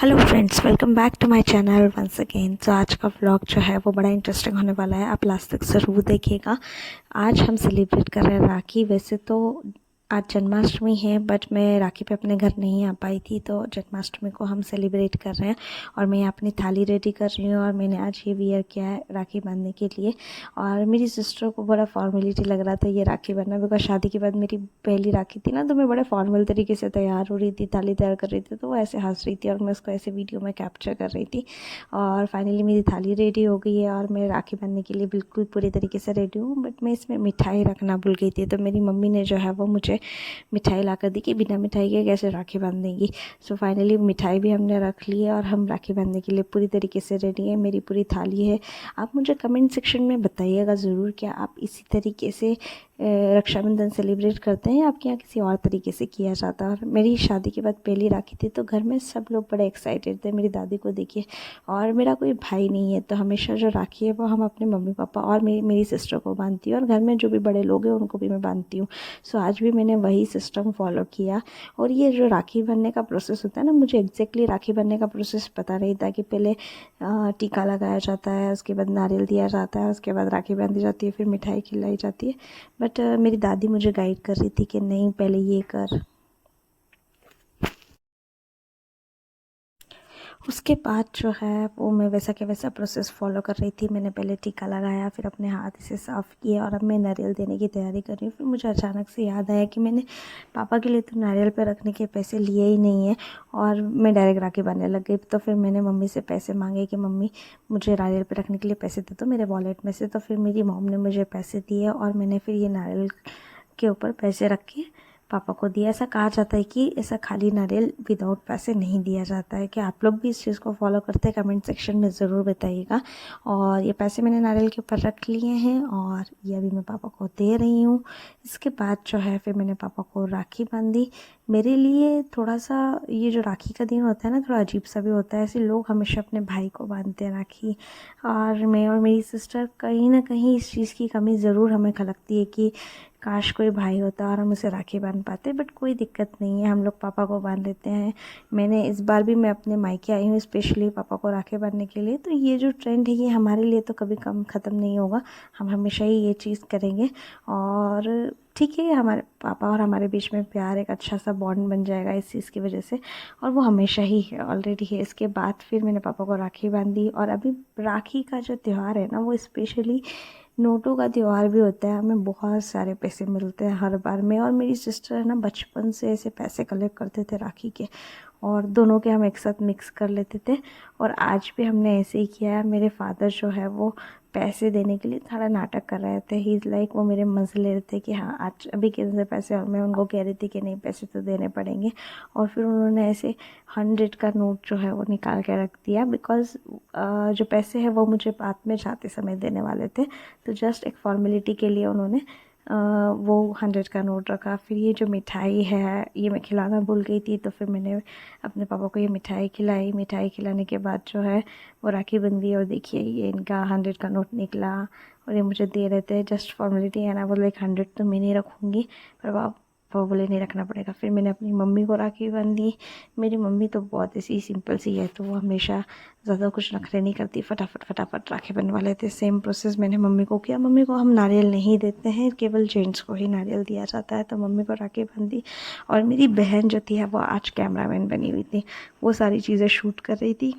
Hello friends, welcome back to my channel once again. तो आज का व्लॉग जो है वो बड़ा इंटरेस्टिंग होने वाला है, आप लास्ट तक ज़रूर देखिएगा। आज हम सेलिब्रेट कर रहे हैं राखी। वैसे तो आज जन्माष्टमी है, बट मैं राखी पे अपने घर नहीं आ पाई थी, तो जन्माष्टमी को हम सेलिब्रेट कर रहे हैं। और मैं अपनी थाली रेडी कर रही हूँ और मैंने आज ये वियर किया है राखी बांधने के लिए। और मेरी सिस्टर को बड़ा फॉर्मेलिटी लग रहा था ये राखी बांधना, बिकॉज शादी के बाद मेरी पहली राखी थी ना, तो मैं बड़े फॉर्मल तरीके से तैयार हो रही थी, थाली तैयार कर रही थी, तो वो ऐसे हंस रही थी और मैं उसको ऐसे वीडियो में कैप्चर कर रही थी। और फाइनली मेरी थाली रेडी हो गई है और मैं राखी बांधने के लिए बिल्कुल पूरी तरीके से रेडी हूँ। बट मैं इसमें मिठाई रखना भूल गई थी, तो मेरी मम्मी ने जो है वो मुझे मिठाई ला कर दी कि बिना मिठाई के कैसे राखी बांध देंगी। सो फाइनली मिठाई भी हमने रख ली है और हम राखी बांधने के लिए पूरी तरीके से रेडी हैं। मेरी पूरी थाली है। आप मुझे कमेंट सेक्शन में बताइएगा ज़रूर, क्या आप इसी तरीके से रक्षाबंधन सेलिब्रेट करते हैं या आपके यहाँ किसी और तरीके से किया जाता है। और मेरी शादी के बाद पहली राखी थी, तो घर में सब लोग बड़े एक्साइटेड थे मेरी दादी को देखिए। और मेरा कोई भाई नहीं है, तो हमेशा जो राखी है वो हम अपने मम्मी पापा और मेरी सिस्टर को बांधती हूँ, और घर में जो भी बड़े लोग हैं उनको भी मैं बांधती हूँ। सो आज भी मैंने वही सिस्टम फॉलो किया। और ये जो राखी बनने का प्रोसेस होता है ना, मुझे एग्जैक्टली राखी बनने का प्रोसेस पता नहीं था कि पहले टीका लगाया जाता है, उसके बाद नारियल दिया जाता है, उसके बाद राखी बांधी जाती है, फिर मिठाई खिलाई जाती है। बट मेरी दादी मुझे गाइड कर रही थी कि नहीं, पहले ये कर। उसके बाद जो है वो मैं वैसा के वैसा प्रोसेस फॉलो कर रही थी। मैंने पहले टीका लगाया, फिर अपने हाथ से साफ़ किए और अब मैं नारियल देने की तैयारी कर रही हूँ। फिर मुझे अचानक से याद आया कि मैंने पापा के लिए तो नारियल पे रखने के पैसे लिए ही नहीं है, और मैं डायरेक्ट राखी बांधने लग गई। तो फिर मैंने मम्मी से पैसे मांगे कि मम्मी मुझे नारियल पे रखने के लिए पैसे दे दो मेरे वॉलेट में से। तो फिर मेरी मॉम ने मुझे पैसे दिए और मैंने फिर ये नारियल के ऊपर पैसे रख के पापा को दिया। ऐसा कहा जाता है कि ऐसा खाली नारियल विदाउट पैसे नहीं दिया जाता है। कि आप लोग भी इस चीज़ को फॉलो करते हैं, कमेंट सेक्शन में ज़रूर बताइएगा। और ये पैसे मैंने नारियल के ऊपर रख लिए हैं और ये अभी मैं पापा को दे रही हूँ। इसके बाद जो है फिर मैंने पापा को राखी बांधी। मेरे लिए थोड़ा सा ये जो राखी का दिन होता है ना, थोड़ा अजीब सा भी होता है। ऐसे लोग हमेशा अपने भाई को बांधते हैं राखी, और मैं और मेरी सिस्टर कहीं ना कहीं इस चीज़ की कमी ज़रूर हमें खलकती है कि काश कोई भाई होता और हम उसे राखी बांध पाते। बट कोई दिक्कत नहीं है, हम लोग पापा को बांध लेते हैं। मैंने इस बार भी मैं अपने मायके आई हूँ स्पेशली पापा को राखी बांधने के लिए। तो ये जो ट्रेंड है ये हमारे लिए तो कभी कम ख़त्म नहीं होगा, हम हमेशा ही ये चीज़ करेंगे। और ठीक है, हमारे पापा और हमारे बीच में प्यार, एक अच्छा सा बॉन्ड बन जाएगा इस चीज़ की वजह से, और वो हमेशा ही है, ऑलरेडी है। इसके बाद फिर मैंने पापा को राखी बांधी। और अभी राखी का जो त्यौहार है ना, वो स्पेशली नोटों का त्यौहार भी होता है। हमें बहुत सारे पैसे मिलते हैं हर बार में, और मेरी सिस्टर है ना, बचपन से ऐसे पैसे कलेक्ट करते थे राखी के, और दोनों के हम एक साथ मिक्स कर लेते थे। और आज भी हमने ऐसे ही किया है। मेरे फादर जो है वो पैसे देने के लिए थोड़ा नाटक कर रहे थे। ही इज़ लाइक, वो मेरे मज़े ले रहे थे कि हाँ आज अभी कितने से पैसे, और मैं उनको कह रही थी कि नहीं पैसे तो देने पड़ेंगे। और फिर उन्होंने ऐसे 100 का नोट जो है वो निकाल के रख दिया, बिकॉज़ जो पैसे हैं वो मुझे बाद में जाते समय देने वाले थे। तो जस्ट एक फॉर्मेलिटी के लिए उन्होंने वो 100 का नोट रखा। फिर ये जो मिठाई है ये मैं खिलाना भूल गई थी, तो फिर मैंने अपने पापा को ये मिठाई खिलाई। मिठाई खिलाने के बाद जो है वो राखी बंधी, और देखिए ये इनका 100 का नोट निकला और ये मुझे दे रहे थे। जस्ट फॉर्मेलिटी है ना, बोले 100 तो मैं नहीं रखूँगी, पर पापा बोले नहीं रखना पड़ेगा। फिर मैंने अपनी मम्मी को राखी बांधी। मेरी मम्मी तो बहुत ऐसी सिंपल सी है, तो वो हमेशा ज़्यादा कुछ नखरे नहीं करती, फटाफट फटाफट राखी बनवा लेते। सेम प्रोसेस मैंने मम्मी को किया। मम्मी को हम नारियल नहीं देते हैं, केवल जेंट्स को ही नारियल दिया जाता है, तो मम्मी को राखी बांधी। और मेरी बहन जो थी वो आज कैमरामैन बनी हुई थी, वो सारी चीज़ें शूट कर रही थी।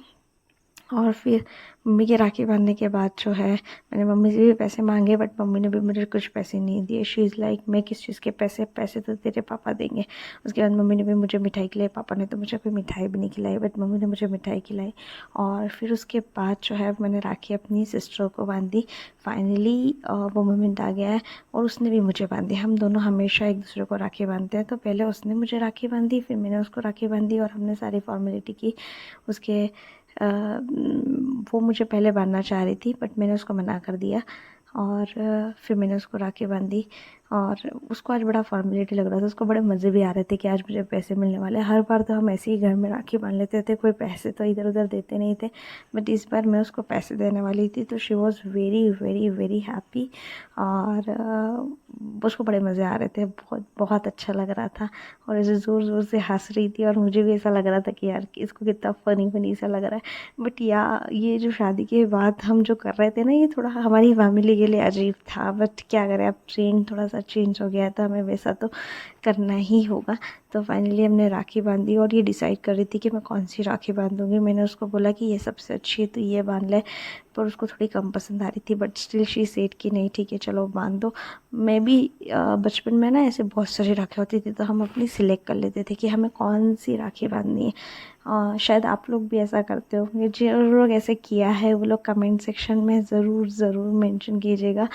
और फिर मम्मी के राखी बांधने के बाद जो है मैंने मम्मी से भी पैसे मांगे, बट मम्मी ने भी मुझे कुछ पैसे नहीं दिए। शी इज़ लाइक, मैं किस चीज़ के पैसे, पैसे तो तेरे पापा देंगे। उसके बाद मम्मी ने भी मुझे मिठाई खिलाई, पापा ने तो मुझे कोई मिठाई भी नहीं खिलाई, बट मम्मी ने मुझे मिठाई खिलाई। और फिर उसके बाद जो है मैंने राखी अपनी सिस्टर को बांधी। फाइनली वो मोमेंट आ गया है और उसने भी मुझे बांधी। हम दोनों हमेशा एक दूसरे को राखी बांधते हैं, तो पहले उसने मुझे राखी बांधी, फिर मैंने उसको राखी बांधी, और हमने सारी फॉर्मेलिटी की। उसके वो मुझे पहले बांधना चाह रही थी, बट मैंने उसको मना कर दिया। और फिर मैंने उसको राखी बांधी। और उसको आज बड़ा फॉर्मेलिटी लग रहा था, उसको बड़े मज़े भी आ रहे थे कि आज मुझे पैसे मिलने वाले। हर बार तो हम ऐसे ही घर में राखी बांध लेते थे, कोई पैसे तो इधर उधर देते नहीं थे, बट इस बार मैं उसको पैसे देने वाली थी, तो she was very very very happy. और उसको बड़े मज़े आ रहे थे, बहुत बहुत अच्छा लग रहा था। और ऐसे ज़ोर ज़ोर से हंस रही थी, और मुझे भी ऐसा लग रहा था कि यार इसको कितना फ़नी फ़नी सा लग रहा है। बट ये जो शादी के बाद हम जो कर रहे थे ना, ये थोड़ा हमारी फैमिली के लिए अजीब था, बट क्या करें, अब ट्रेंड थोड़ा सा चेंज हो गया है, तो हमें वैसा तो करना ही होगा। तो फाइनली हमने राखी बांधी, और ये डिसाइड कर रही थी कि मैं कौन सी राखी बांधूंगी। मैंने उसको बोला कि ये सबसे अच्छी है तो ये बांध ले, पर उसको थोड़ी कम पसंद आ रही थी, बट स्टिल शी सेड कि नहीं ठीक है चलो बांध दो। मैं भी बचपन में ना ऐसे बहुत सारी राखी होती थी, तो हम अपनी सिलेक्ट कर लेते थे कि हमें कौन सी राखी बांधनी है। शायद आप लोग भी ऐसा करते होंगे। जो लोग ऐसे किया है वो लोग कमेंट सेक्शन में ज़रूर ज़रूर मेंशन कीजिएगा।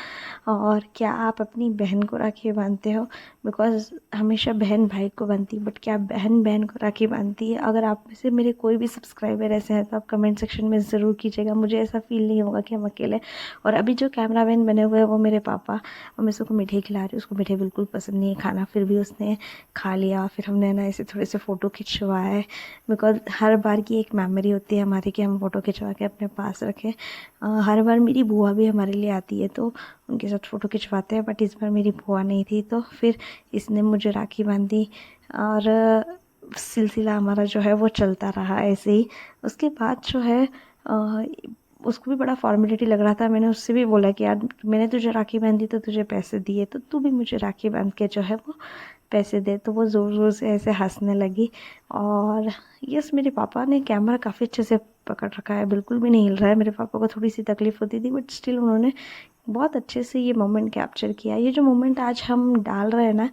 और क्या आप अपनी बहन को राखी बांधते हो? बिकॉज़ हमेशा बहन भाई को बांधती, बट क्या बहन बहन को राखी बांधती है? अगर आप में से मेरे कोई भी सब्सक्राइबर ऐसे हैं तो आप कमेंट सेक्शन में ज़रूर कीजिएगा, मुझे ऐसा फील नहीं होगा कि हम अकेले। और अभी जो कैमरामैन बने हुए हैं वो मेरे पापा, और मैं उसको मिठाई खिला रही हूँ। उसको मिठाई बिल्कुल पसंद नहीं है खाना, फिर भी उसने खा लिया। फिर हमने ना ऐसे थोड़े से फ़ोटो खिंचवाए, बिकॉज़ हर बार की एक मेमोरी होती है हमारी कि हम फ़ोटो खिंचवा के अपने पास रखें। हर बार मेरी बुआ भी हमारे लिए आती है तो उनके साथ फ़ोटो खिंचवाते हैं, बट इस बार मेरी बुआ नहीं थी, तो फिर इसने मुझे राखी बांधी। और सिलसिला हमारा जो है वो चलता रहा ऐसे ही। उसके बाद जो है उसको भी बड़ा फॉर्मेलिटी लग रहा था। मैंने उससे भी बोला कि यार मैंने तुझे राखी बांधी तो तुझे पैसे दिए, तो तू भी मुझे राखी बांध के जो है वो पैसे दे। तो वो ज़ोर ज़ोर से ऐसे हंसने लगी। और यस, मेरे पापा ने कैमरा काफ़ी अच्छे से पकड़ रखा है, बिल्कुल भी नहीं हिल रहा है। मेरे पापा को थोड़ी सी तकलीफ़ होती थी, बट स्टिल उन्होंने बहुत अच्छे से ये मोमेंट कैप्चर किया। ये जो मोमेंट आज हम डाल रहे हैं ना,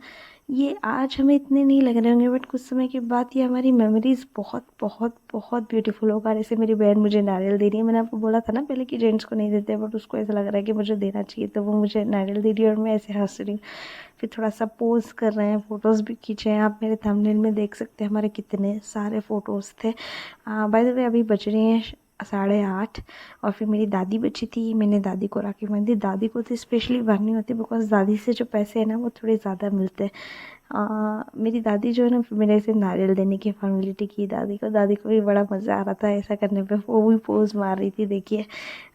ये आज हमें इतने नहीं लग रहे होंगे, बट कुछ समय के बाद ये हमारी मेमोरीज़ बहुत बहुत बहुत ब्यूटीफुल होगा। जैसे मेरी बहन मुझे नारियल दे रही है, मैंने आपको बोला था ना पहले कि जेंट्स को नहीं देते, बट उसको ऐसा लग रहा है कि मुझे देना चाहिए, तो वो मुझे नारियल दे रही है और मैं ऐसे हंस रही हूँ। फिर थोड़ा सा पोज़ कर रहे हैं, फ़ोटोज़ भी खींचे हैं। आप मेरे थंबनेल में देख सकते हैं हमारे कितने सारे फ़ोटोज़ थे। बाय द वे अभी बज रही हैं 8:30, और फिर मेरी दादी बची थी, मैंने दादी को राखी बांधी। दादी को तो स्पेशली बांधनी होती है बिकॉज़ दादी से जो पैसे हैं ना वो थोड़े ज़्यादा मिलते हैं। मेरी दादी जो है ना मेरे से नारियल देने की फॉर्मेलिटी की दादी को भी बड़ा मज़ा आ रहा था ऐसा करने पे, वो भी पोज़ मार रही थी देखिए।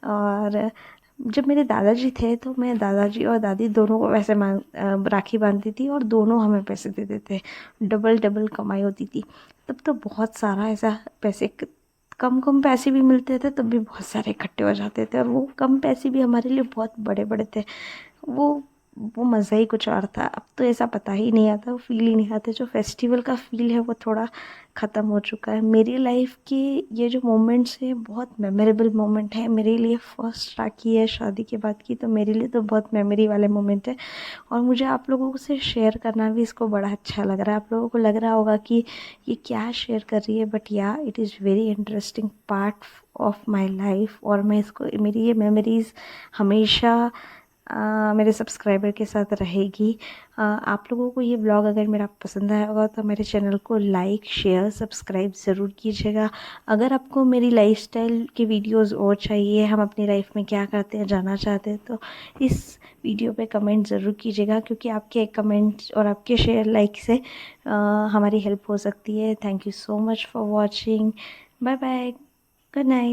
और जब मेरे दादाजी थे तो मैं दादाजी और दादी दोनों को वैसे राखी बांधती थी, और दोनों हमें पैसे देते थे। डबल डबल कमाई होती थी तब तो। बहुत सारा ऐसा पैसे, कम कम पैसे भी मिलते थे तब भी बहुत सारे इकट्ठे हो जाते थे, और वो कम पैसे भी हमारे लिए बहुत बड़े बड़े थे। वो वो मज़ा ही कुछ और था। अब तो ऐसा पता ही नहीं आता, वो फील ही नहीं आता। जो फेस्टिवल का फील है वो थोड़ा ख़त्म हो चुका है। मेरी लाइफ के ये जो मोमेंट्स हैं बहुत मेमोरेबल मोमेंट है मेरे लिए। फर्स्ट राखी है शादी के बाद की, तो मेरे लिए तो बहुत मेमोरी वाले मोमेंट है, और मुझे आप लोगों से शेयर करना भी इसको बड़ा अच्छा लग रहा है। आप लोगों को लग रहा होगा कि ये क्या शेयर कर रही है, बट या it is very interesting part of my life. और मैं इसको, मेरी ये मेमोरीज़ हमेशा मेरे सब्सक्राइबर के साथ रहेगी। आप लोगों को ये ब्लॉग अगर मेरा पसंद आया होगा तो मेरे चैनल को लाइक शेयर सब्सक्राइब ज़रूर कीजिएगा। अगर आपको मेरी लाइफस्टाइल की वीडियोस और चाहिए, हम अपनी लाइफ में क्या करते हैं जानना चाहते हैं, तो इस वीडियो पे कमेंट ज़रूर कीजिएगा, क्योंकि आपके कमेंट और आपके शेयर लाइक से हमारी हेल्प हो सकती है। Thank you so much for watching. Bye bye, good night.